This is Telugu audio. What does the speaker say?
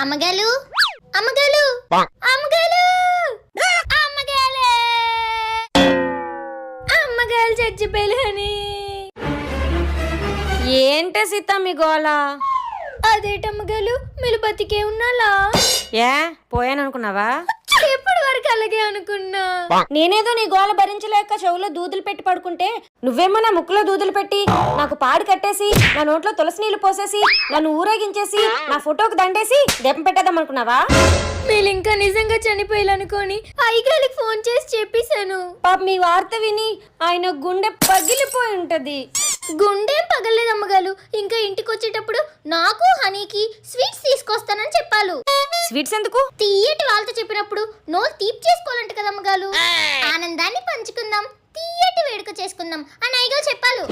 అమ్మగాలు అమ్మగాలు అమ్మగాలు అమ్మగాలే అమ్మగాలు చచ్చిపోయాని. ఏంటే సీత మీ గోల? అదేటమ్మగాలు మీరు బతికే ఉన్నాలా? ఏ పోయాను అనుకున్నావా? ఎప్పటి వరకు అలాగే అనుకున్నా. నేనేదో నీ గోల భరించలేక చెవులో దూదులు పెట్టి పడుకుంటే నువ్వేమో నా ముక్కులో దూదులు పెట్టి నాకు పాడు కట్టేసి నా నోట్లో తులసి నీళ్లు పోసేసి నన్ను ఊరేగించేసి నా ఫోటోకి దండేసి దీపం పెట్టేద్దాం అనుకున్నావా? మీరు ఇంకా నిజంగా చనిపోయాలనుకోని అయ్యగారికి ఫోన్ చేసి చెప్పేశాను. పాప మీ వార్త విని ఆయన గుండె పగిలిపోయి ఉంటది. గుండెం పగలేదు అమ్మగారు. ఇంకా ఇంటికి వచ్చేటప్పుడు నాకు హనీకి స్వీట్స్ తీసుకొస్తానని చెప్పాలు. స్వీట్స్ ఎందుకు? తీయటి వాళ్ళతో చెప్పినప్పుడు నోరు తీపి చేసుకోవాలంట కదా అమ్మగారు. ఆనందాన్ని పంచుకుందాం, తీయటి వేడుక చేసుకుందాం అని అయ్యగారు చెప్పాలు.